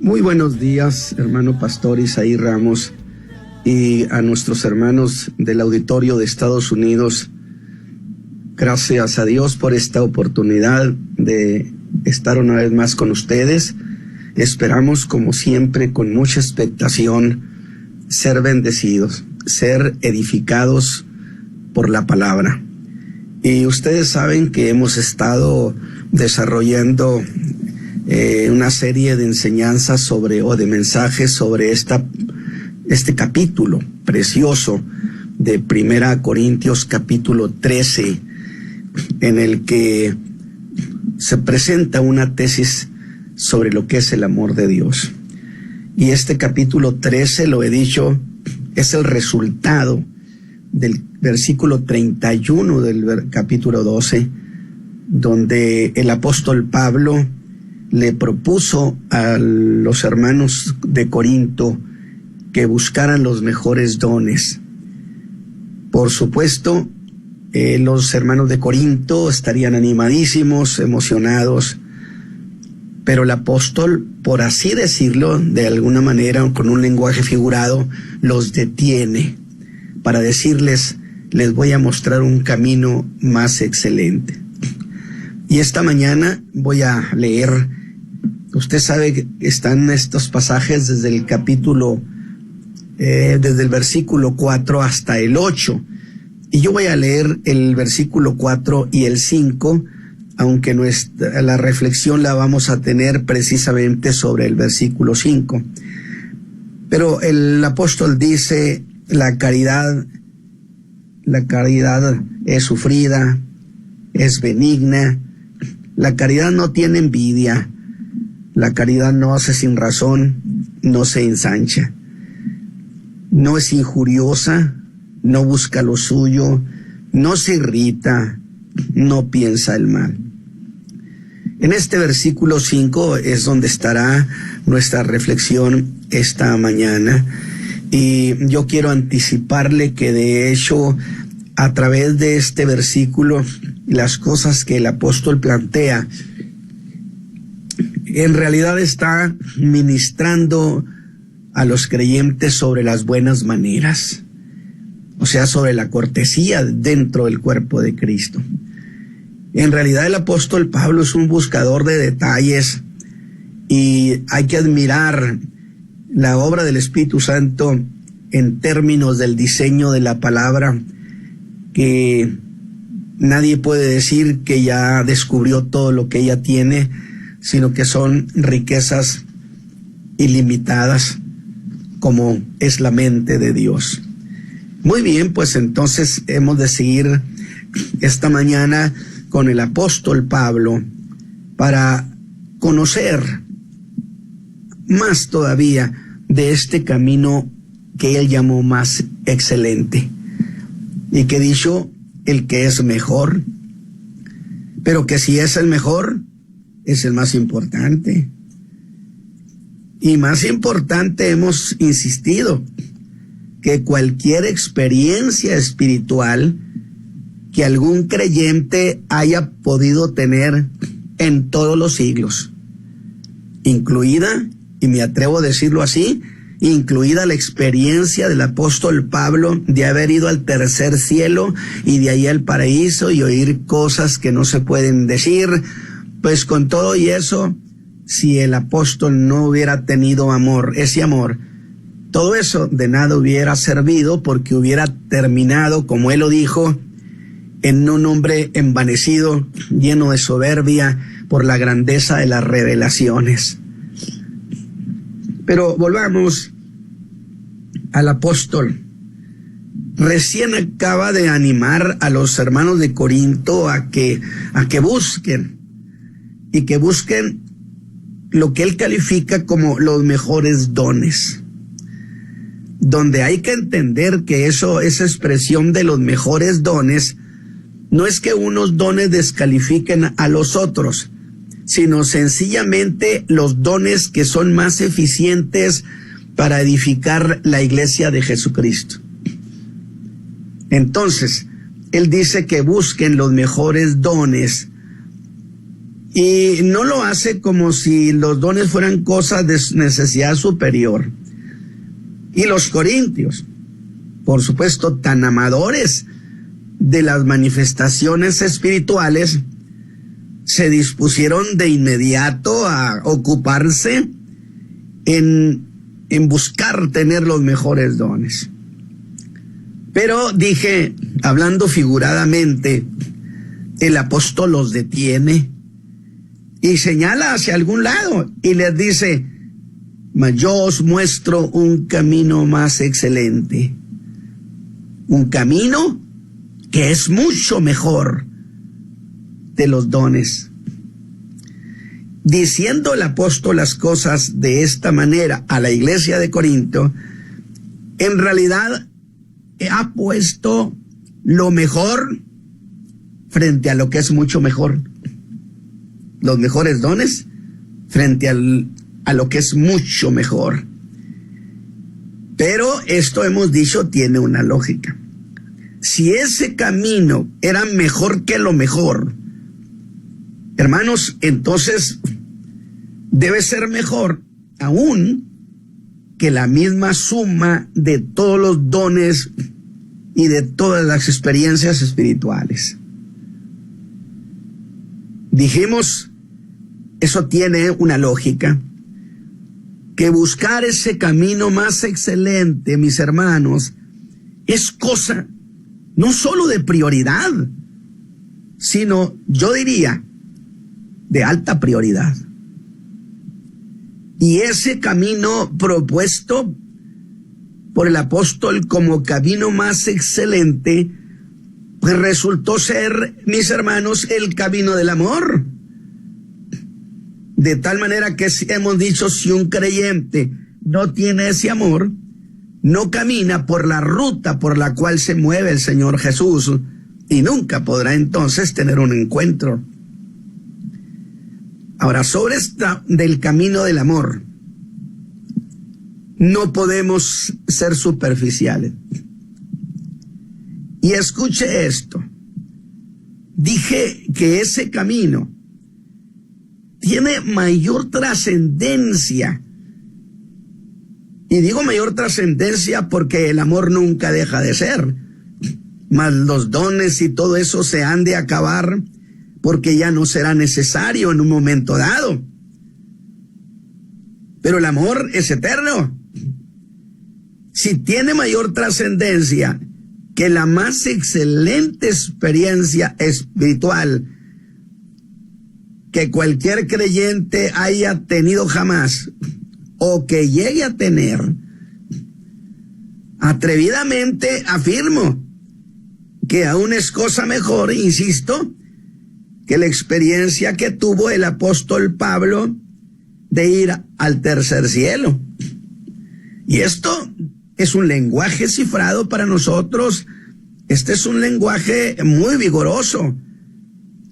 Muy buenos días, hermano pastor Isaí Ramos, y a nuestros hermanos del auditorio de Estados Unidos. Gracias a Dios por esta oportunidad de estar una vez más con ustedes. Esperamos, como siempre, con mucha expectación, ser bendecidos, ser edificados por la palabra. Y ustedes saben que hemos estado desarrollando una serie de enseñanzas o de mensajes sobre este capítulo precioso de 1 Corintios capítulo 13, en el que se presenta una tesis sobre lo que es el amor de Dios. Y este capítulo 13, lo he dicho, es el resultado del versículo 31 del capítulo 12, donde el apóstol Pablo le propuso a los hermanos de Corinto que buscaran los mejores dones. Por supuesto, los hermanos de Corinto estarían animadísimos, emocionados, pero el apóstol, por así decirlo, de alguna manera, con un lenguaje figurado, los detiene para decirles: les voy a mostrar un camino más excelente. Y esta mañana voy a leer, usted sabe que están estos pasajes desde el capítulo, desde el versículo 4 hasta el 8. Y yo voy a leer el versículo 4 y el 5, aunque la reflexión la vamos a tener precisamente sobre el versículo 5. Pero el apóstol dice: la caridad es sufrida, es benigna, la caridad no tiene envidia, la caridad no hace sin razón, no se ensancha, no es injuriosa, no busca lo suyo, no se irrita, no piensa el mal. En este versículo 5 es donde estará nuestra reflexión esta mañana, y yo quiero anticiparle que de hecho, a través de este versículo, las cosas que el apóstol plantea, en realidad está ministrando a los creyentes sobre las buenas maneras, o sea, sobre la cortesía dentro del cuerpo de Cristo. En realidad el apóstol Pablo es un buscador de detalles, y hay que admirar la obra del Espíritu Santo en términos del diseño de la palabra, que nadie puede decir que ya descubrió todo lo que ella tiene, sino que son riquezas ilimitadas, como es la mente de Dios. Muy bien, pues entonces hemos de seguir esta mañana con el apóstol Pablo para conocer más todavía de este camino que él llamó más excelente, y que dicho, el que es mejor, pero que si es el mejor, es el más importante. Y más importante, hemos insistido, que cualquier experiencia espiritual que algún creyente haya podido tener en todos los siglos, incluida, y me atrevo a decirlo así, incluida la experiencia del apóstol Pablo de haber ido al tercer cielo y de ahí al paraíso y oír cosas que no se pueden decir, pues con todo y eso, si el apóstol no hubiera tenido amor, ese amor, todo eso de nada hubiera servido, porque hubiera terminado, como él lo dijo, en un hombre envanecido, lleno de soberbia por la grandeza de las revelaciones. Pero volvamos al apóstol. Recién acaba de animar a los hermanos de Corinto a que busquen, y que busquen lo que él califica como los mejores dones, donde hay que entender que esa expresión de los mejores dones no es que unos dones descalifiquen a los otros, sino sencillamente los dones que son más eficientes para edificar la iglesia de Jesucristo. Entonces, él dice que busquen los mejores dones, Y no lo hace como si los dones fueran cosas de necesidad superior. Y los corintios, por supuesto, tan amadores de las manifestaciones espirituales, se dispusieron de inmediato a ocuparse en buscar tener los mejores dones. Pero dije, hablando figuradamente, el apóstol los detiene y señala hacia algún lado y les dice: mas yo os muestro un camino más excelente, un camino que es mucho mejor de los dones. Diciendo el apóstol las cosas de esta manera a la iglesia de Corinto, en realidad ha puesto lo mejor frente a lo que es mucho mejor. Los mejores dones frente a lo que es mucho mejor. Pero esto, hemos dicho, tiene una lógica. Si ese camino era mejor que lo mejor, hermanos, entonces debe ser mejor aún que la misma suma de todos los dones y de todas las experiencias espirituales. Dijimos, eso tiene una lógica, que buscar ese camino más excelente, mis hermanos, es cosa no solo de prioridad, sino, yo diría, de alta prioridad. Y ese camino propuesto por el apóstol como camino más excelente, pues resultó ser, mis hermanos, el camino del amor. De tal manera que hemos dicho, si un creyente no tiene ese amor, no camina por la ruta por la cual se mueve el Señor Jesús y nunca podrá entonces tener un encuentro. Ahora, sobre esta del camino del amor, no podemos ser superficiales. Y escuche esto. Dije que ese camino tiene mayor trascendencia. Y digo mayor trascendencia porque el amor nunca deja de ser. Mas los dones y todo eso se han de acabar porque ya no será necesario en un momento dado. Pero el amor es eterno. Si tiene mayor trascendencia que la más excelente experiencia espiritual que cualquier creyente haya tenido jamás o que llegue a tener, atrevidamente afirmo que aún es cosa mejor, insisto, que la experiencia que tuvo el apóstol Pablo de ir al tercer cielo. Y esto es un lenguaje cifrado para nosotros. Este es un lenguaje muy vigoroso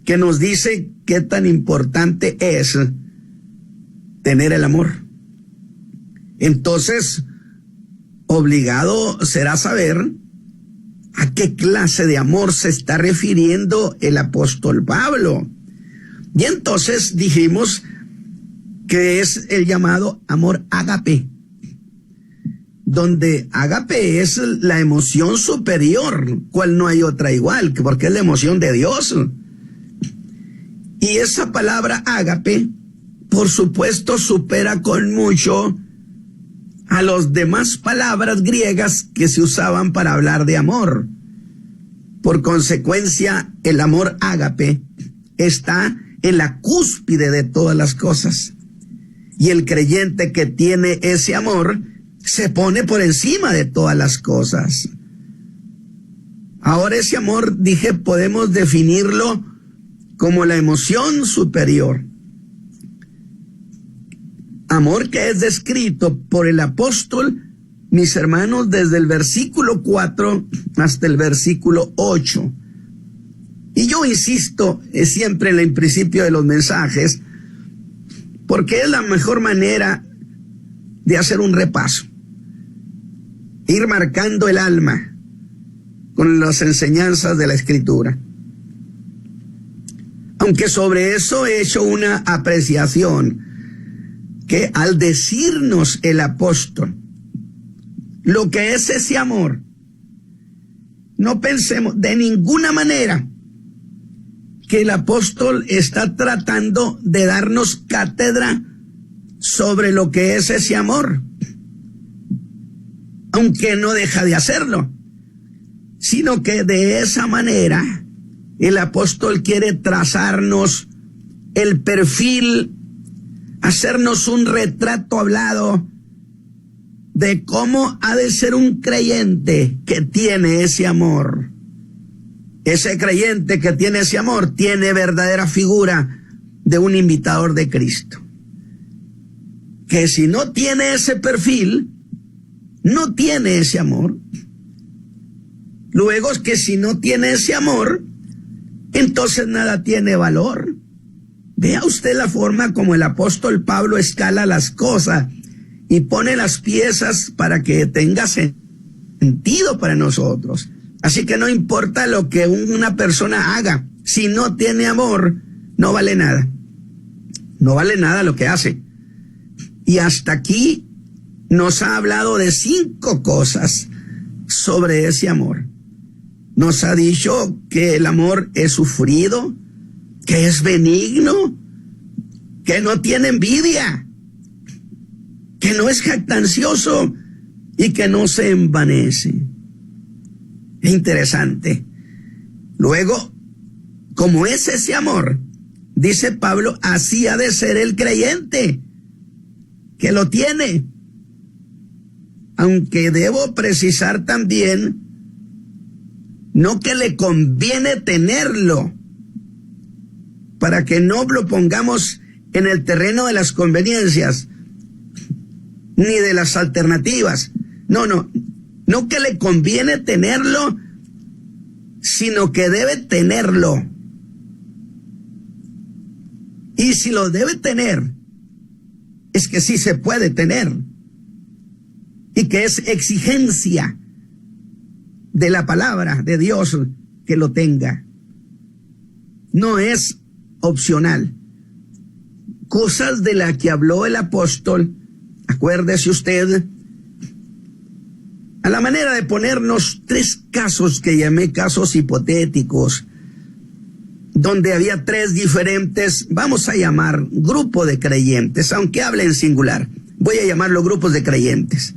que nos dice qué tan importante es tener el amor. Entonces, obligado será saber a qué clase de amor se está refiriendo el apóstol Pablo. Y entonces dijimos que es el llamado amor ágape, donde ágape es la emoción superior, cual no hay otra igual, porque es la emoción de Dios. Y esa palabra ágape, por supuesto, supera con mucho a las demás palabras griegas que se usaban para hablar de amor. Por consecuencia, el amor ágape está en la cúspide de todas las cosas. Y el creyente que tiene ese amor se pone por encima de todas las cosas. Ahora ese amor, dije, podemos definirlo como la emoción superior. Amor que es descrito por el apóstol, mis hermanos, desde el versículo 4 hasta el versículo 8. Y yo insisto siempre en el principio de los mensajes, porque es la mejor manera de hacer un repaso. Ir marcando el alma con las enseñanzas de la Escritura. Aunque sobre eso he hecho una apreciación, que al decirnos el apóstol lo que es ese amor, no pensemos de ninguna manera que el apóstol está tratando de darnos cátedra sobre lo que es ese amor, aunque no deja de hacerlo, sino que de esa manera el apóstol quiere trazarnos el perfil, hacernos un retrato hablado de cómo ha de ser un creyente que tiene ese amor. Ese creyente que tiene ese amor tiene verdadera figura de un imitador de Cristo. Que si no tiene ese perfil, no tiene ese amor. Luego es que si no tiene ese amor, entonces nada tiene valor. Vea usted la forma como el apóstol Pablo escala las cosas y pone las piezas para que tenga sentido para nosotros. Así que no importa lo que una persona haga, si no tiene amor, no vale nada. No vale nada lo que hace. Y hasta aquí nos ha hablado de 5 cosas sobre ese amor. Nos ha dicho que el amor es sufrido, que es benigno, que no tiene envidia, que no es jactancioso y que no se envanece. Es interesante. Luego, como es ese amor, dice Pablo, así ha de ser el creyente que lo tiene. Aunque debo precisar también, no que le conviene tenerlo, para que no lo pongamos en el terreno de las conveniencias, ni de las alternativas. No que le conviene tenerlo, sino que debe tenerlo. Y si lo debe tener, es que sí se puede tener. Y que es exigencia de la palabra de Dios que lo tenga. No es opcional. Cosas de las que habló el apóstol, acuérdese usted, a la manera de ponernos 3 casos que llamé casos hipotéticos, donde había 3 diferentes, vamos a llamar grupo de creyentes, aunque hable en singular, voy a llamarlo grupos de creyentes,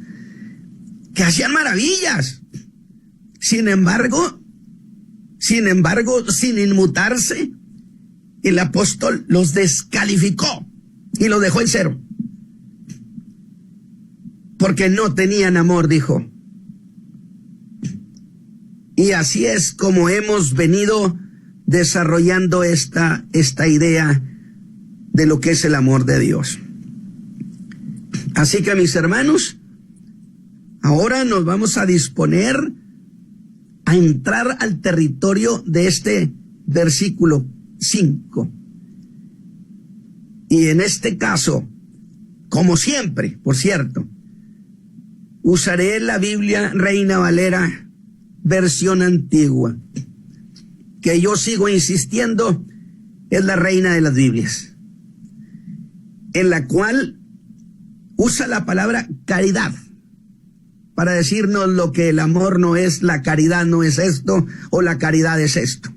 que hacían maravillas. Sin embargo, sin inmutarse, el apóstol los descalificó y los dejó en 0. Porque no tenían amor, dijo. Y así es como hemos venido desarrollando esta idea de lo que es el amor de Dios. Así que, mis hermanos, ahora nos vamos a disponer a entrar al territorio de este versículo 5. Y en este caso, como siempre, por cierto, usaré la Biblia Reina Valera versión antigua, que yo sigo insistiendo es la reina de las Biblias, en la cual usa la palabra caridad para decirnos lo que el amor no es, la caridad no es esto, o la caridad es esto.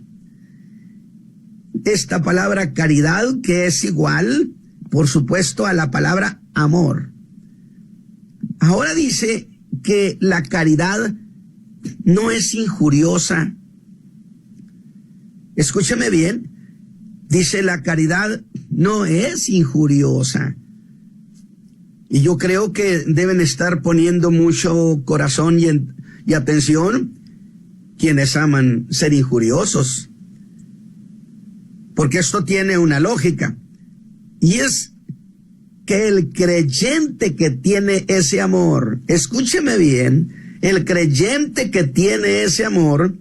Esta palabra caridad, que es igual, por supuesto, a la palabra amor. Ahora dice que la caridad no es injuriosa. Escúchame bien, dice la caridad no es injuriosa. Y yo creo que deben estar poniendo mucho corazón y atención quienes aman ser injuriosos. Porque esto tiene una lógica. Y es que el creyente que tiene ese amor, escúcheme bien, el creyente que tiene ese amor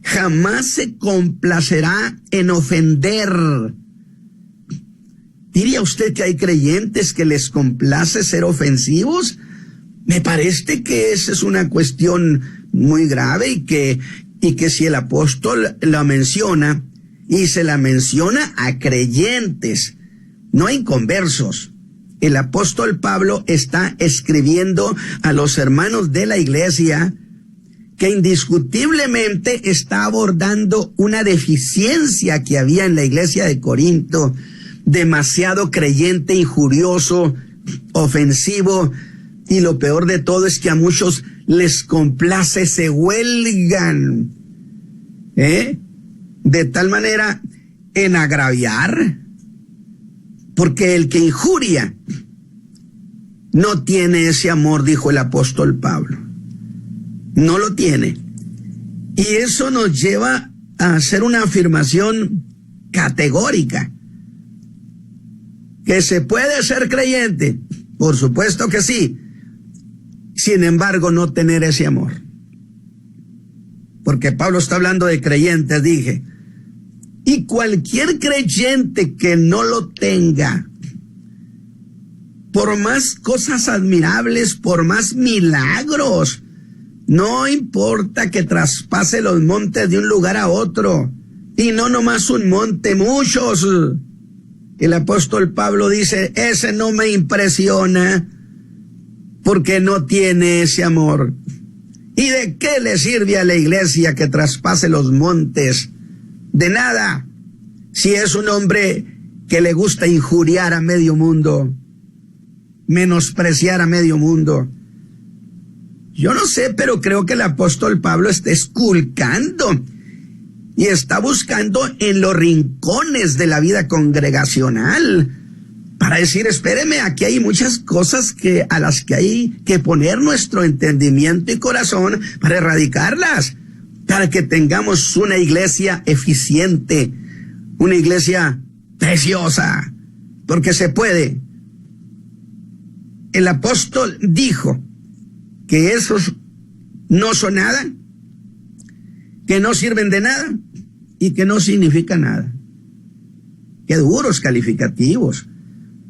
jamás se complacerá en ofender. ¿Diría usted que hay creyentes que les complace ser ofensivos? Me parece que esa es una cuestión muy grave y que si el apóstol la menciona y se la menciona a creyentes, no a inconversos. El apóstol Pablo está escribiendo a los hermanos de la iglesia que indiscutiblemente está abordando una deficiencia que había en la iglesia de Corinto, demasiado creyente, injurioso, ofensivo, y lo peor de todo es que a muchos les complace, se huelgan, de tal manera en agraviar, porque el que injuria no tiene ese amor, dijo el apóstol Pablo. No lo tiene. Y eso nos lleva a hacer una afirmación categórica. ¿Que se puede ser creyente? Por supuesto que sí. Sin embargo, no tener ese amor. Porque Pablo está hablando de creyentes, dije. Y cualquier creyente que no lo tenga, por más cosas admirables, por más milagros, no importa que traspase los montes de un lugar a otro, y no nomás un monte, muchos. El apóstol Pablo dice, ese no me impresiona, porque no tiene ese amor. ¿Y de qué le sirve a la iglesia que traspase los montes? De nada, si es un hombre que le gusta injuriar a medio mundo, menospreciar a medio mundo. Yo no sé, pero creo que el apóstol Pablo está esculcando y está buscando en los rincones de la vida congregacional para decir, espéreme, aquí hay muchas cosas a las que hay que poner nuestro entendimiento y corazón para erradicarlas, para que tengamos una iglesia eficiente, una iglesia preciosa, porque se puede. El apóstol dijo que esos no son nada, que no sirven de nada y que no significan nada. Qué duros calificativos.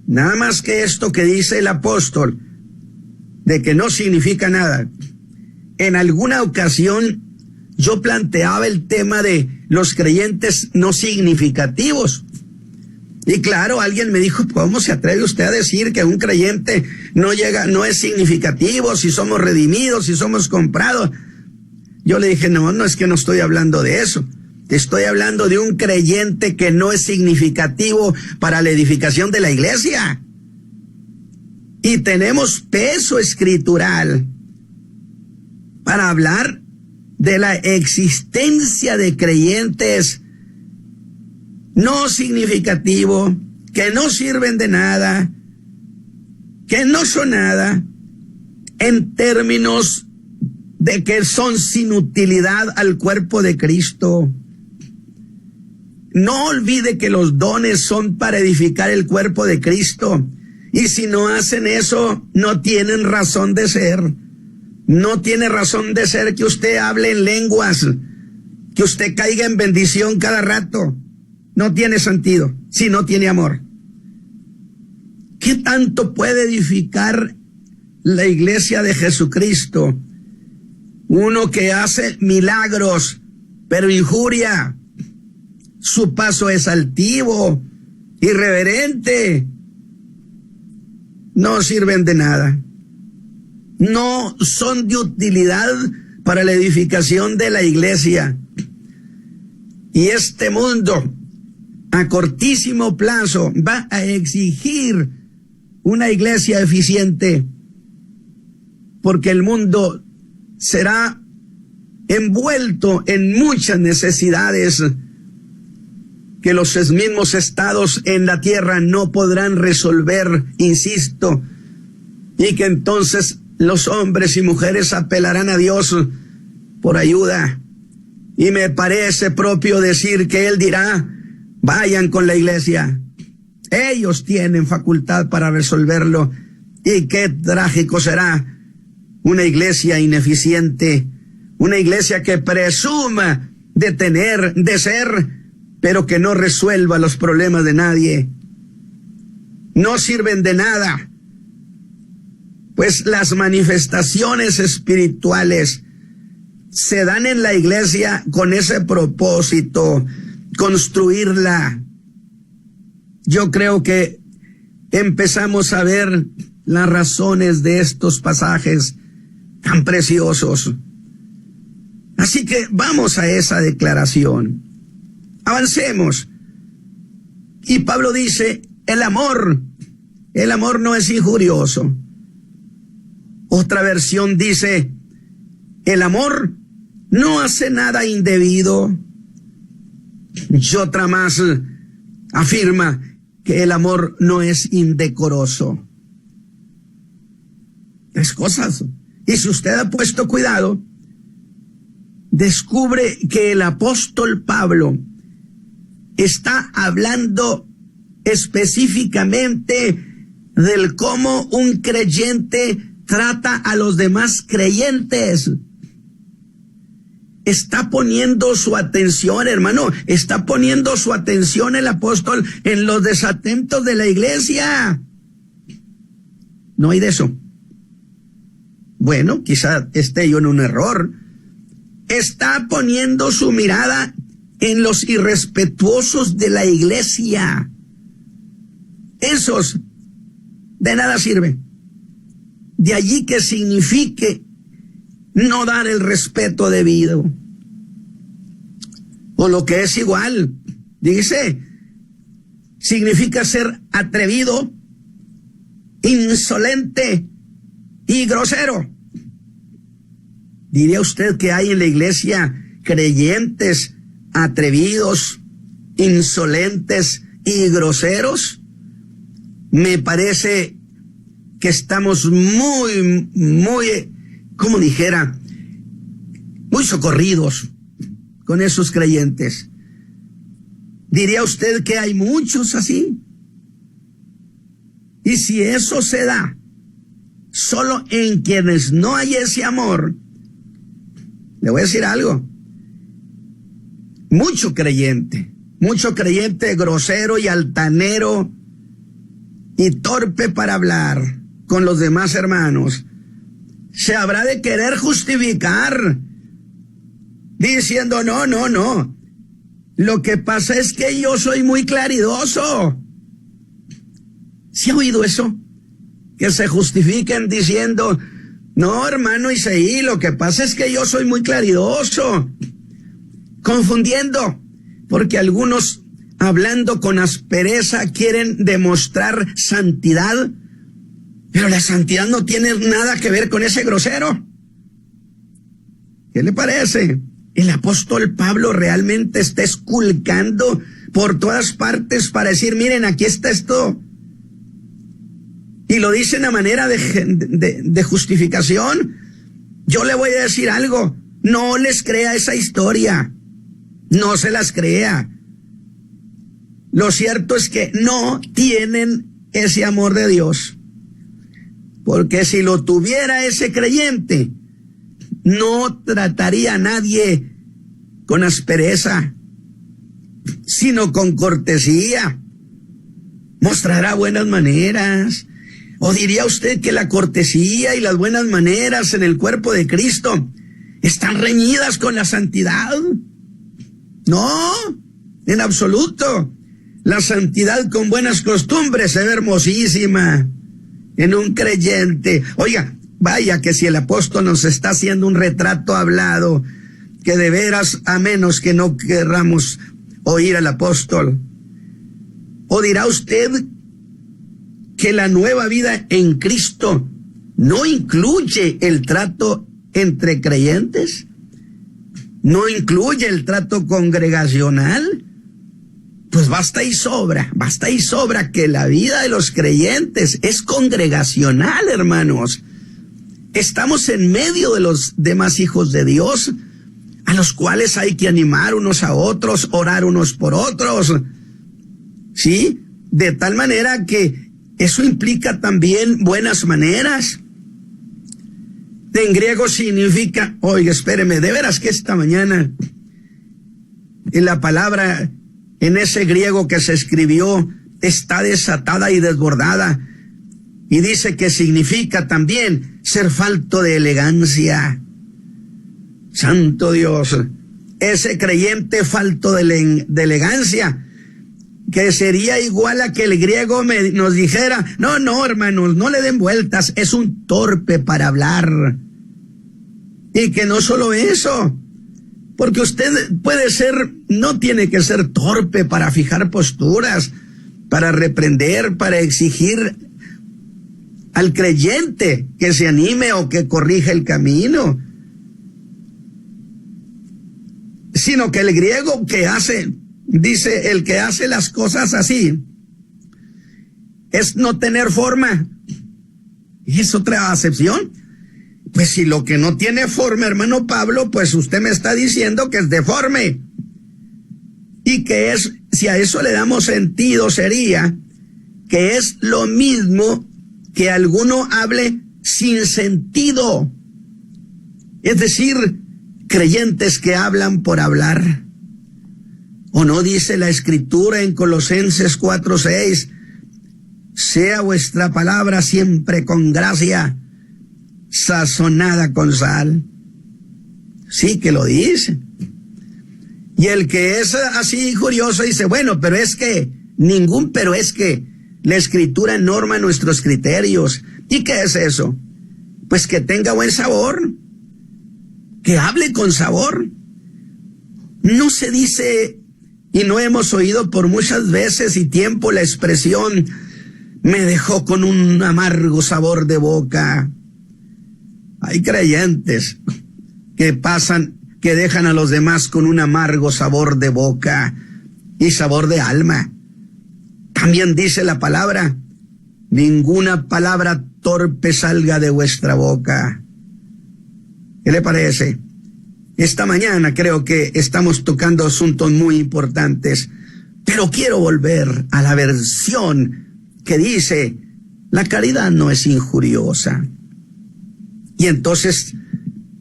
Nada más que esto que dice el apóstol, de que no significa nada. En alguna ocasión yo planteaba el tema de los creyentes no significativos. Y claro, alguien me dijo, ¿cómo se atreve usted a decir que un creyente no es significativo, si somos redimidos, si somos comprados? Yo le dije, no es que no estoy hablando de eso. Estoy hablando de un creyente que no es significativo para la edificación de la iglesia. Y tenemos peso escritural para hablar de la existencia de creyentes no significativo, que no sirven de nada, que no son nada, en términos de que son sin utilidad al cuerpo de Cristo. No olvide que los dones son para edificar el cuerpo de Cristo, y si no hacen eso, no tienen razón de ser. No tiene razón de ser que usted hable en lenguas, que usted caiga en bendición cada rato. No tiene sentido si no tiene amor. ¿Qué tanto puede edificar la iglesia de Jesucristo? Uno que hace milagros, pero injuria. Su paso es altivo, irreverente. No sirven de nada. No son de utilidad para la edificación de la iglesia. Y este mundo, a cortísimo plazo, va a exigir una iglesia eficiente, porque el mundo será envuelto en muchas necesidades que los mismos estados en la tierra no podrán resolver, insisto, y que entonces los hombres y mujeres apelarán a Dios por ayuda. Y me parece propio decir que Él dirá, vayan con la iglesia. Ellos tienen facultad para resolverlo. Y qué trágico será una iglesia ineficiente, una iglesia que presuma de tener, de ser, pero que no resuelva los problemas de nadie. No sirven de nada, pues las manifestaciones espirituales se dan en la iglesia con ese propósito, construirla. Yo creo que empezamos a ver las razones de estos pasajes tan preciosos. Así que vamos a esa declaración. Avancemos. Y Pablo dice, el amor no es injurioso. Otra versión dice, el amor no hace nada indebido. Y otra más afirma que el amor no es indecoroso. Tres cosas. Y si usted ha puesto cuidado, descubre que el apóstol Pablo está hablando específicamente del cómo un creyente trata a los demás creyentes. Está poniendo su atención, hermano, está poniendo su atención el apóstol en los desatentos de la iglesia. No hay de eso. Bueno, quizá esté yo en un error. Está poniendo su mirada en los irrespetuosos de la iglesia. Esos de nada sirven. De allí que signifique no dar el respeto debido. O lo que es igual, dice, significa ser atrevido, insolente y grosero. ¿Diría usted que hay en la iglesia creyentes atrevidos, insolentes y groseros? Me parece que estamos muy, como dijera, muy socorridos con esos creyentes. ¿Diría usted que hay muchos así? Y si eso se da solo en quienes no hay ese amor, le voy a decir algo. Mucho creyente grosero y altanero y torpe para hablar con los demás hermanos, se habrá de querer justificar diciendo, no, lo que pasa es que yo soy muy claridoso. ¿Sí ha oído eso? Que se justifiquen diciendo, no, hermano Isaí, lo que pasa es que yo soy muy claridoso. Confundiendo, porque algunos, hablando con aspereza, quieren demostrar santidad, pero la santidad no tiene nada que ver con ese grosero. ¿Qué le parece? El apóstol Pablo realmente está esculcando por todas partes para decir, miren, aquí está esto. Y lo dicen a manera de justificación. Yo le voy a decir algo, no les crea esa historia, no se las crea. Lo cierto es que no tienen ese amor de Dios. Porque si lo tuviera ese creyente, no trataría a nadie con aspereza, sino con cortesía. Mostrará buenas maneras. ¿O diría usted que la cortesía y las buenas maneras en el cuerpo de Cristo están reñidas con la santidad? No, en absoluto. La santidad con buenas costumbres se ve hermosísima en un creyente. Oiga, vaya que si el apóstol nos está haciendo un retrato hablado, que de veras, a menos que no querramos oír al apóstol. ¿O dirá usted que la nueva vida en Cristo no incluye el trato entre creyentes? ¿No incluye el trato congregacional? Pues basta y sobra que la vida de los creyentes es congregacional, hermanos. Estamos en medio de los demás hijos de Dios, a los cuales hay que animar unos a otros, orar unos por otros, ¿sí? De tal manera que eso implica también buenas maneras. En griego significa, oiga, espéreme, de veras que esta mañana, en la palabra, en ese griego que se escribió, está desatada y desbordada, y dice que significa también ser falto de elegancia. Santo Dios, ese creyente falto de elegancia, que sería igual a que el griego nos dijera, no, hermanos, no le den vueltas, es un torpe para hablar. Y que no solo eso, porque usted no tiene que ser torpe para fijar posturas, para reprender, para exigir al creyente que se anime o que corrija el camino. Sino que el griego dice, el que hace las cosas así, es no tener forma. ¿Y es otra acepción? Pues si lo que no tiene forma, hermano Pablo, pues usted me está diciendo que es deforme. Y que si a eso le damos sentido, sería que es lo mismo que alguno hable sin sentido. Es decir, creyentes que hablan por hablar. ¿O no dice la Escritura en Colosenses 4:6? Sea vuestra palabra siempre con gracia, sazonada con sal. Sí que lo dice. Y el que es así injurioso dice, bueno, pero es que la Escritura norma nuestros criterios. ¿Y qué es eso? Pues que tenga buen sabor, que hable con sabor. No se dice, y no hemos oído por muchas veces y tiempo la expresión, me dejó con un amargo sabor de boca. Hay creyentes que dejan a los demás con un amargo sabor de boca y sabor de alma. También dice la palabra, ninguna palabra torpe salga de vuestra boca. ¿Qué le parece? Esta mañana creo que estamos tocando asuntos muy importantes, pero quiero volver a la versión que dice, la caridad no es injuriosa. Y entonces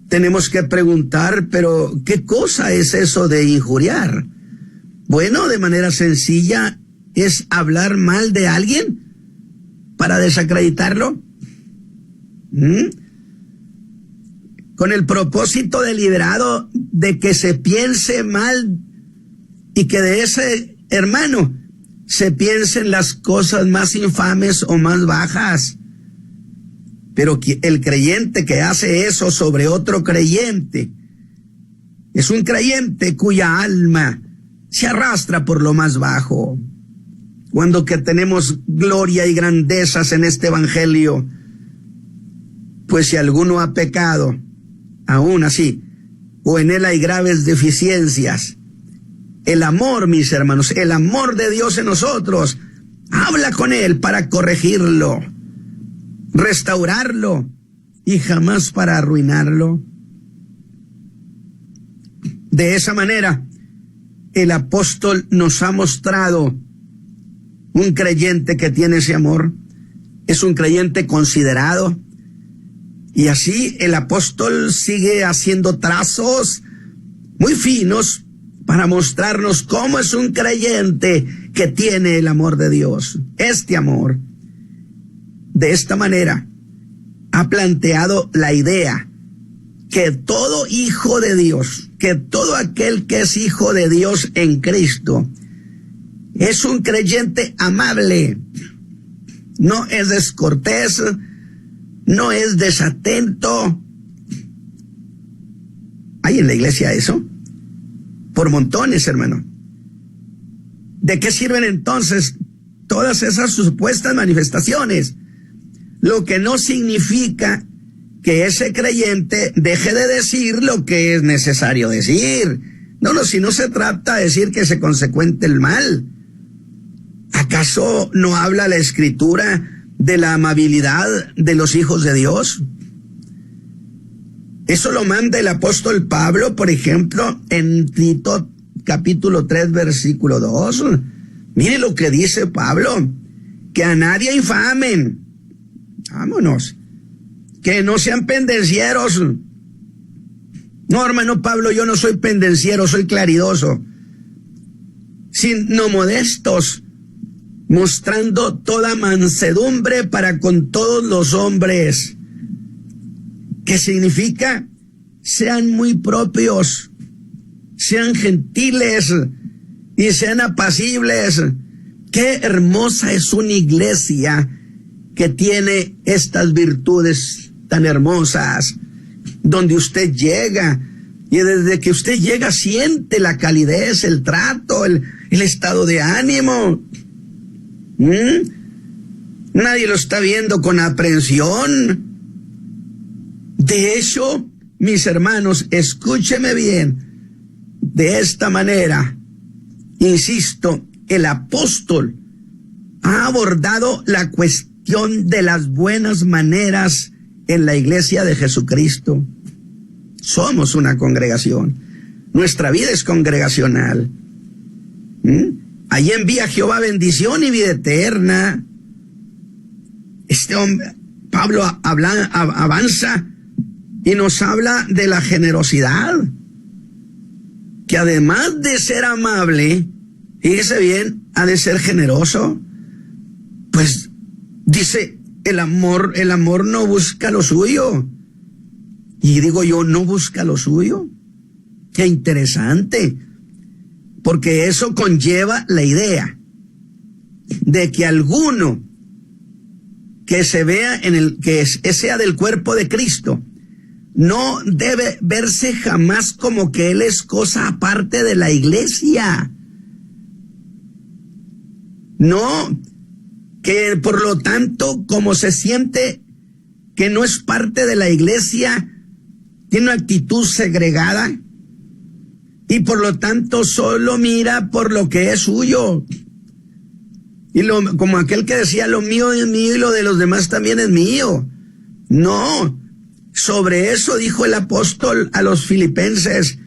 tenemos que preguntar, pero ¿qué cosa es eso de injuriar? Bueno, de manera sencilla, es hablar mal de alguien para desacreditarlo. Con el propósito deliberado de que se piense mal y que de ese hermano se piensen las cosas más infames o más bajas. Pero el creyente que hace eso sobre otro creyente es un creyente cuya alma se arrastra por lo más bajo. Cuando que tenemos gloria y grandezas en este evangelio, pues si alguno ha pecado, aún así, o en él hay graves deficiencias, el amor, mis hermanos, el amor de Dios en nosotros, habla con él para corregirlo, restaurarlo y jamás para arruinarlo. De esa manera, el apóstol nos ha mostrado un creyente que tiene ese amor, es un creyente considerado, y así el apóstol sigue haciendo trazos muy finos para mostrarnos cómo es un creyente que tiene el amor de Dios. Este amor, de esta manera, ha planteado la idea que todo hijo de Dios, que todo aquel que es hijo de Dios en Cristo, es un creyente amable, no es descortés, no es desatento. ¿Hay en la iglesia eso? Por montones, hermano. ¿De qué sirven entonces todas esas supuestas manifestaciones? Lo que no significa que ese creyente deje de decir lo que es necesario decir. No, si no se trata de decir que se consecuente el mal. ¿Acaso no habla la Escritura de la amabilidad de los hijos de Dios? Eso lo manda el apóstol Pablo, por ejemplo, en Tito capítulo 3, versículo 2. Mire lo que dice Pablo, que a nadie infamen. Vámonos. Que no sean pendencieros. No, hermano Pablo, yo no soy pendenciero, soy claridoso. Sino modestos, mostrando toda mansedumbre para con todos los hombres. ¿Qué significa? Sean muy propios, sean gentiles y sean apacibles. Qué hermosa es una iglesia que tiene estas virtudes tan hermosas, donde usted llega y desde que usted llega siente la calidez, el trato, el estado de ánimo. Nadie lo está viendo con aprehensión. De hecho, mis hermanos, escúcheme bien, de esta manera, insisto, el apóstol ha abordado la cuestión de las buenas maneras en la iglesia de Jesucristo. Somos una congregación. Nuestra vida es congregacional. Allí envía Jehová bendición y vida eterna. Este hombre, Pablo, avanza y nos habla de la generosidad, que además de ser amable, fíjese bien, ha de ser generoso. Pues dice, el amor no busca lo suyo. Y digo yo, ¿no busca lo suyo? Qué interesante, porque eso conlleva la idea de que alguno que se vea que sea del cuerpo de Cristo no debe verse jamás como que él es cosa aparte de la iglesia. No, que por lo tanto, como se siente que no es parte de la iglesia, tiene una actitud segregada y por lo tanto solo mira por lo que es suyo. Y como aquel que decía, lo mío es mío y lo de los demás también es mío. No, sobre eso dijo el apóstol a los filipenses,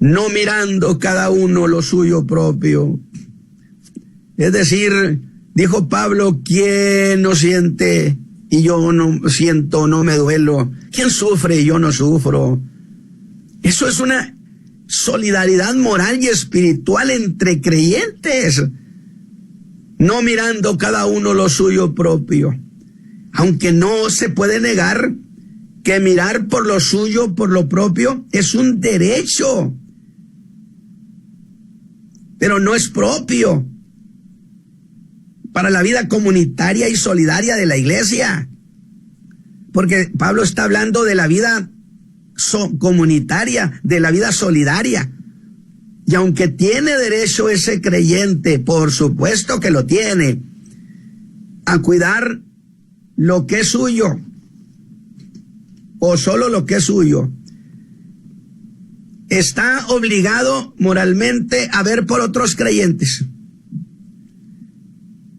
no mirando cada uno lo suyo propio. Es decir, dijo Pablo, ¿quién no siente y yo no siento, no me duelo? ¿Quién sufre y yo no sufro? Eso es una solidaridad moral y espiritual entre creyentes. No mirando cada uno lo suyo propio. Aunque no se puede negar que mirar por lo suyo, por lo propio, es un derecho, pero no es propio para la vida comunitaria y solidaria de la iglesia. Porque Pablo está hablando de la vida comunitaria, de la vida solidaria. Y aunque tiene derecho ese creyente, por supuesto que lo tiene, a cuidar lo que es suyo, o solo lo que es suyo, está obligado moralmente a ver por otros creyentes.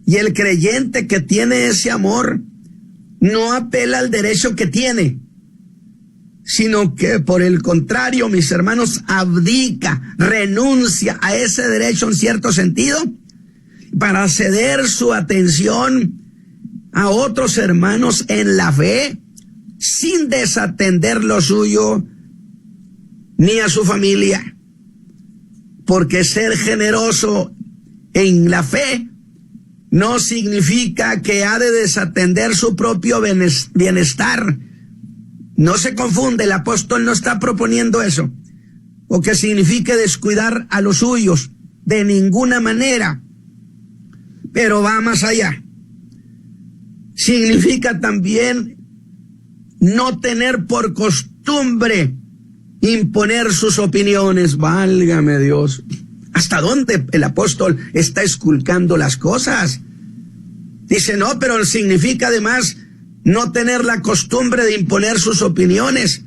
Y el creyente que tiene ese amor no apela al derecho que tiene, sino que por el contrario, mis hermanos, abdica, renuncia a ese derecho en cierto sentido para ceder su atención a otros hermanos en la fe, sin desatender lo suyo ni a su familia. Porque ser generoso en la fe no significa que ha de desatender su propio bienestar. No se confunde, el apóstol no está proponiendo eso, o que signifique descuidar a los suyos, de ninguna manera. Pero va más allá. Significa también no tener por costumbre imponer sus opiniones. Válgame Dios. ¿Hasta dónde el apóstol está esculcando las cosas? Dice, no, pero significa además no tener la costumbre de imponer sus opiniones,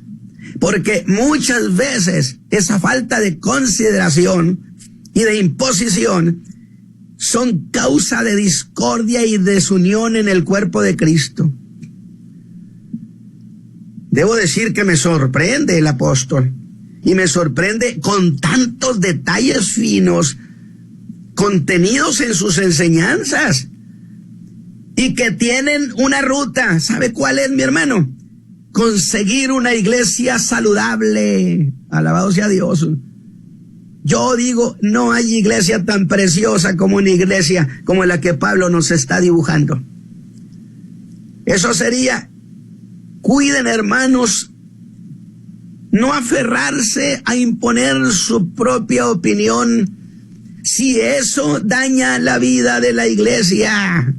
porque muchas veces esa falta de consideración y de imposición son causa de discordia y desunión en el cuerpo de Cristo. Debo decir que me sorprende el apóstol, y me sorprende con tantos detalles finos contenidos en sus enseñanzas, y que tienen una ruta. ¿Sabe cuál es, mi hermano? Conseguir una iglesia saludable. Alabado sea Dios. Yo digo, no hay iglesia tan preciosa como una iglesia como la que Pablo nos está dibujando. Eso sería, cuiden hermanos No aferrarse a imponer su propia opinión si eso daña la vida de la iglesia.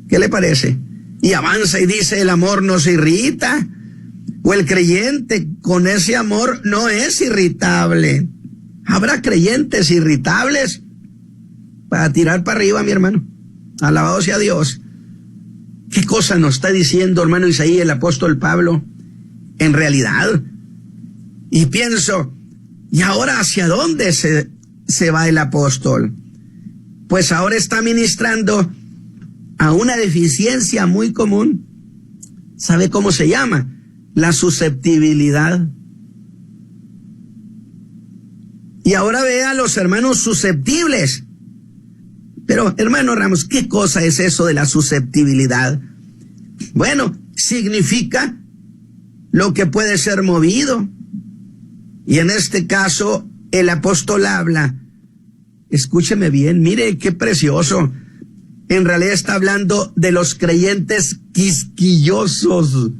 ¿Qué le parece? Y avanza y dice, el amor nos irrita. O el creyente con ese amor no es irritable. Habrá creyentes irritables para tirar para arriba, mi hermano. Alabado sea Dios. ¿Qué cosa nos está diciendo, hermano Isaías, el apóstol Pablo? En realidad. Y pienso, ¿y ahora hacia dónde se va el apóstol? Pues ahora está ministrando a una deficiencia muy común. ¿Sabe cómo se llama? La susceptibilidad. Y ahora ve a los hermanos susceptibles. Pero, hermano Ramos, ¿qué cosa es eso de la susceptibilidad? Bueno, significa lo que puede ser movido. Y en este caso, el apóstol habla. Escúcheme bien, mire qué precioso. En realidad está hablando de los creyentes quisquillosos.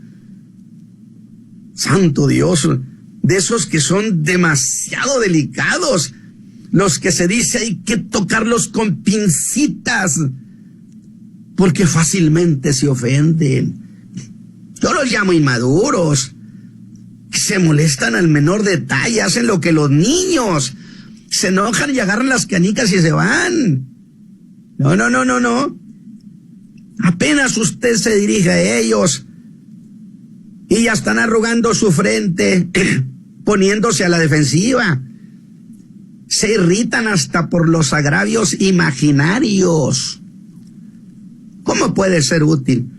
Santo Dios, de esos que son demasiado delicados, los que se dice hay que tocarlos con pincitas, porque fácilmente se ofenden. Yo los llamo inmaduros, que se molestan al menor detalle, hacen lo que los niños, se enojan y agarran las canicas y se van. No. Apenas usted se dirige a ellos y ya están arrugando su frente, poniéndose a la defensiva. Se irritan hasta por los agravios imaginarios. ¿Cómo puede ser útil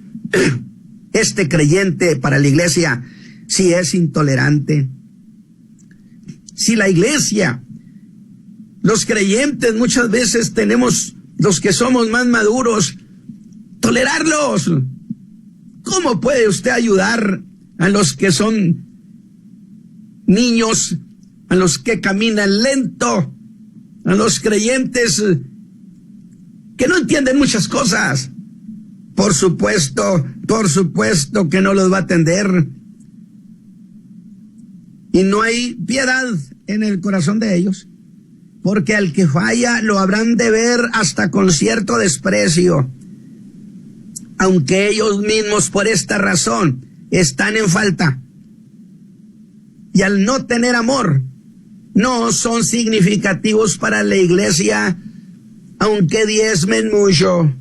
este creyente para la iglesia si es intolerante? Si la iglesia, los creyentes muchas veces tenemos, los que somos más maduros, tolerarlos. ¿Cómo puede usted ayudar a los que son niños, a los que caminan lento, a los creyentes que no entienden muchas cosas? Por supuesto que no los va a atender. Y no hay piedad en el corazón de ellos, porque al que falla lo habrán de ver hasta con cierto desprecio, aunque ellos mismos por esta razón están en falta. Y al no tener amor, no son significativos para la iglesia, aunque diezmen mucho.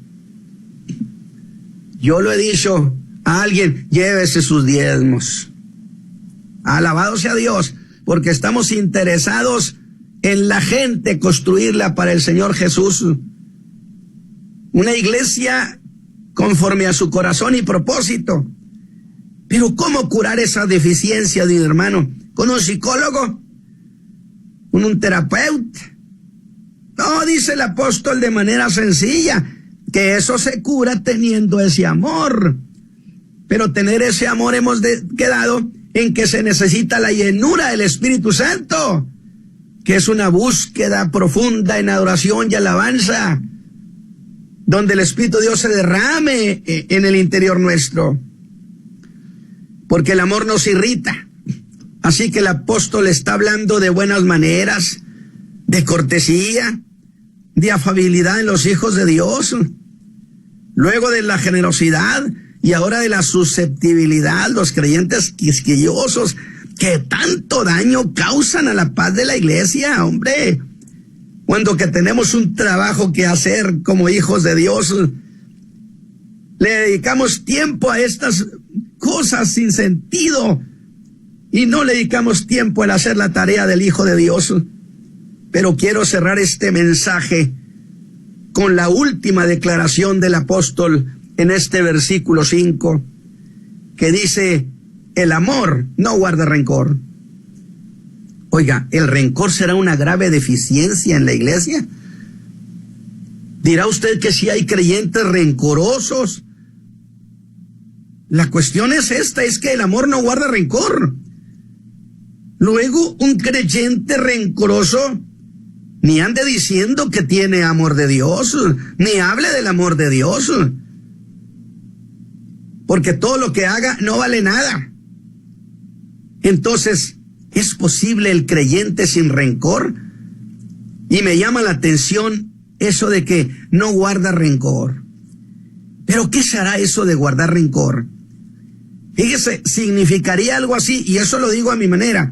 Yo lo he dicho a alguien, llévese sus diezmos. Alabado sea Dios, porque estamos interesados en la gente, construirla para el Señor Jesús. Una iglesia conforme a su corazón y propósito. Pero ¿cómo curar esa deficiencia, mi hermano? ¿Con un psicólogo? ¿Con un terapeuta? No, dice el apóstol de manera sencilla, que eso se cura teniendo ese amor. Pero tener ese amor hemos quedado en que se necesita la llenura del Espíritu Santo, que es una búsqueda profunda en adoración y alabanza, donde el Espíritu de Dios se derrame en el interior nuestro. Porque el amor nos irrita. Así que el apóstol está hablando de buenas maneras, de cortesía, de afabilidad en los hijos de Dios, luego de la generosidad y ahora de la susceptibilidad, los creyentes quisquillosos que tanto daño causan a la paz de la iglesia, hombre. Cuando que tenemos un trabajo que hacer como hijos de Dios, le dedicamos tiempo a estas cosas sin sentido y no le dedicamos tiempo en hacer la tarea del Hijo de Dios. Pero quiero cerrar este mensaje con la última declaración del apóstol en este versículo 5, que dice, el amor no guarda rencor. Oiga, ¿el rencor será una grave deficiencia en la iglesia? ¿Dirá usted que si hay creyentes rencorosos? La cuestión es esta, es que el amor no guarda rencor. Luego, un creyente rencoroso ni ande diciendo que tiene amor de Dios, ni hable del amor de Dios, porque todo lo que haga no vale nada. Entonces, ¿es posible el creyente sin rencor? Y me llama la atención eso de que no guarda rencor. ¿Pero qué será eso de guardar rencor? Fíjese, significaría algo así, y eso lo digo a mi manera.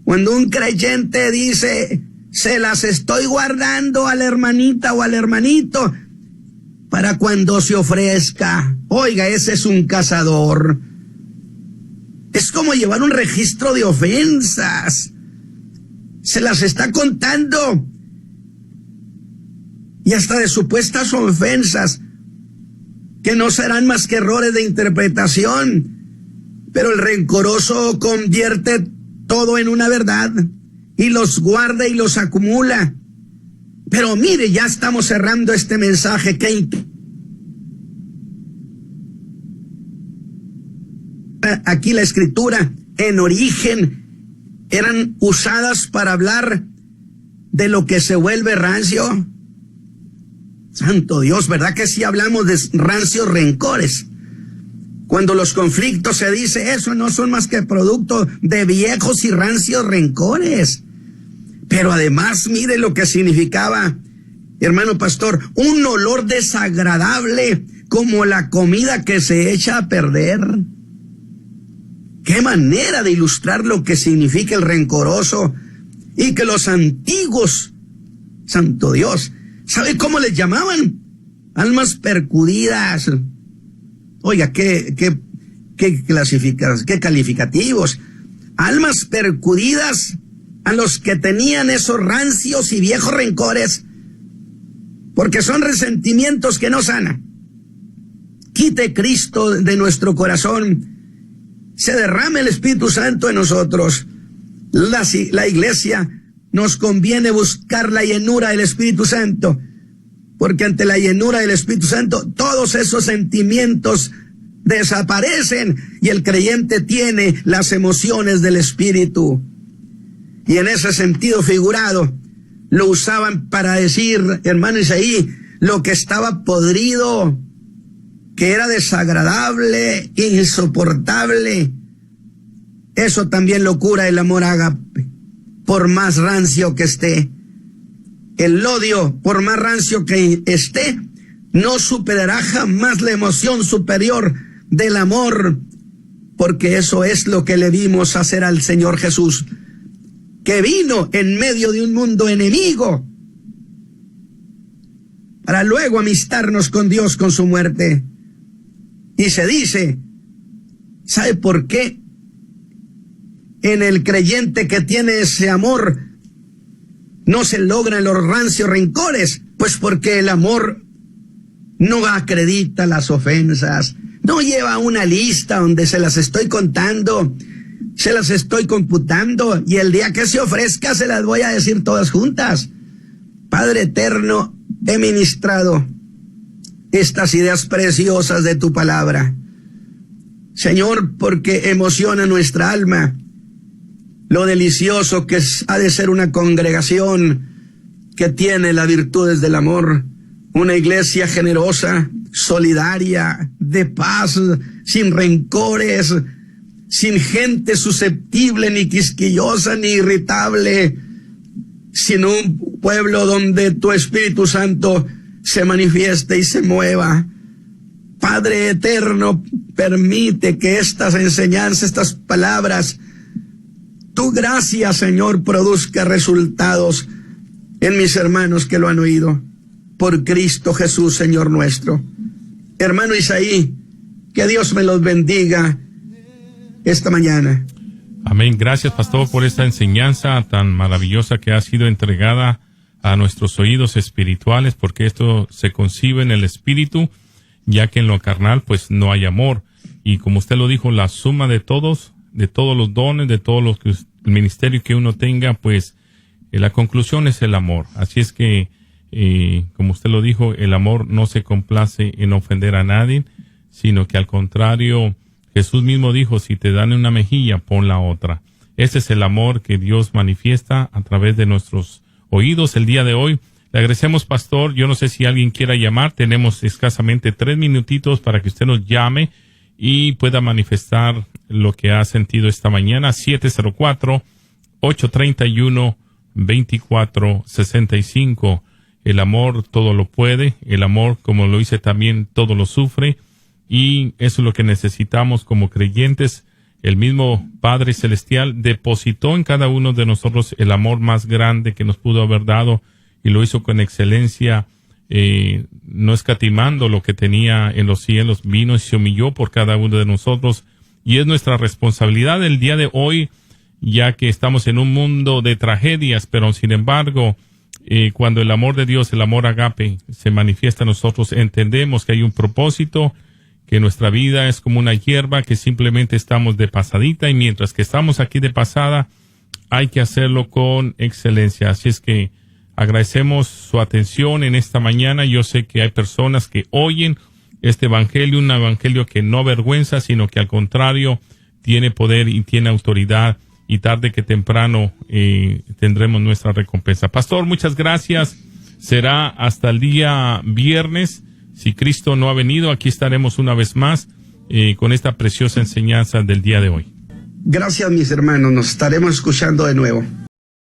Cuando un creyente dice, se las estoy guardando a la hermanita o al hermanito para cuando se ofrezca. Oiga, ese es un cazador. Es como llevar un registro de ofensas. Se las está contando. Y hasta de supuestas ofensas, que no serán más que errores de interpretación. Pero el rencoroso convierte todo en una verdad y los guarda y los acumula. Pero mire, ya estamos cerrando este mensaje. Aquí la escritura en origen eran usadas para hablar de lo que se vuelve rancio. Santo Dios, ¿verdad que sí hablamos de rancios rencores? Cuando los conflictos se dice eso, no son más que producto de viejos y rancios rencores. Pero además, mire lo que significaba, hermano pastor, un olor desagradable como la comida que se echa a perder. Qué manera de ilustrar lo que significa el rencoroso, y que los antiguos, santo Dios, ¿sabe cómo les llamaban? Almas percudidas. Oiga, qué calificativos. Almas percudidas a los que tenían esos rancios y viejos rencores, porque son resentimientos que no sanan. Quite Cristo de nuestro corazón, se derrame el Espíritu Santo en nosotros. La iglesia nos conviene buscar la llenura del Espíritu Santo, porque ante la llenura del Espíritu Santo todos esos sentimientos desaparecen y el creyente tiene las emociones del Espíritu. Y en ese sentido figurado lo usaban para decir, hermano Isaí, lo que estaba podrido, que era desagradable, insoportable. Eso también lo cura el amor ágape, por más rancio que esté. El odio, por más rancio que esté, no superará jamás la emoción superior del amor, porque eso es lo que le vimos hacer al Señor Jesús, que vino en medio de un mundo enemigo para luego amistarnos con Dios con su muerte. Y se dice, ¿sabe por qué? En el creyente que tiene ese amor no se logran los rancios rencores, pues porque el amor no acredita las ofensas, no lleva una lista donde se las estoy contando, se las estoy computando, y el día que se ofrezca se las voy a decir todas juntas. Padre eterno, he ministrado estas ideas preciosas de tu palabra, Señor, porque emociona nuestra alma lo delicioso que ha de ser una congregación que tiene las virtudes del amor, una iglesia generosa, solidaria, de paz, sin rencores, sin gente susceptible, ni quisquillosa, ni irritable, sino un pueblo donde tu Espíritu Santo se manifieste y se mueva. Padre eterno, permite que estas enseñanzas, estas palabras, tu gracia, Señor, produzca resultados en mis hermanos que lo han oído. Por Cristo Jesús, Señor nuestro. Hermano Isaí, que Dios me los bendiga esta mañana. Amén. Gracias, pastor, por esta enseñanza tan maravillosa que ha sido entregada a nuestros oídos espirituales, porque esto se concibe en el espíritu, ya que en lo carnal pues no hay amor. Y como usted lo dijo, la suma de todos los dones, de todos los el ministerio que uno tenga, pues la conclusión es el amor. Así es que, como usted lo dijo, el amor no se complace en ofender a nadie, sino que al contrario, Jesús mismo dijo, si te dan una mejilla, pon la otra. Ese es el amor que Dios manifiesta a través de nuestros oídos el día de hoy. Le agradecemos, pastor. Yo no sé si alguien quiera llamar. Tenemos escasamente 3 minutitos para que usted nos llame y pueda manifestar lo que ha sentido esta mañana. 704-831-2465. El amor todo lo puede, el amor, como lo dice también, todo lo sufre, y eso es lo que necesitamos como creyentes. El mismo Padre Celestial depositó en cada uno de nosotros el amor más grande que nos pudo haber dado, y lo hizo con excelencia, no escatimando lo que tenía en los cielos, vino y se humilló por cada uno de nosotros, y es nuestra responsabilidad el día de hoy, ya que estamos en un mundo de tragedias, pero sin embargo, cuando el amor de Dios, el amor agape, se manifiesta en nosotros, entendemos que hay un propósito, que nuestra vida es como una hierba que simplemente estamos de pasadita, y mientras que estamos aquí de pasada, hay que hacerlo con excelencia. Así es que agradecemos su atención en esta mañana. Yo sé que hay personas que oyen este evangelio, un evangelio que no avergüenza, sino que al contrario tiene poder y tiene autoridad, y tarde que temprano tendremos nuestra recompensa. Pastor, muchas gracias. Será hasta el día viernes. Si Cristo no ha venido, aquí estaremos una vez más con esta preciosa enseñanza del día de hoy. Gracias, mis hermanos. Nos estaremos escuchando de nuevo.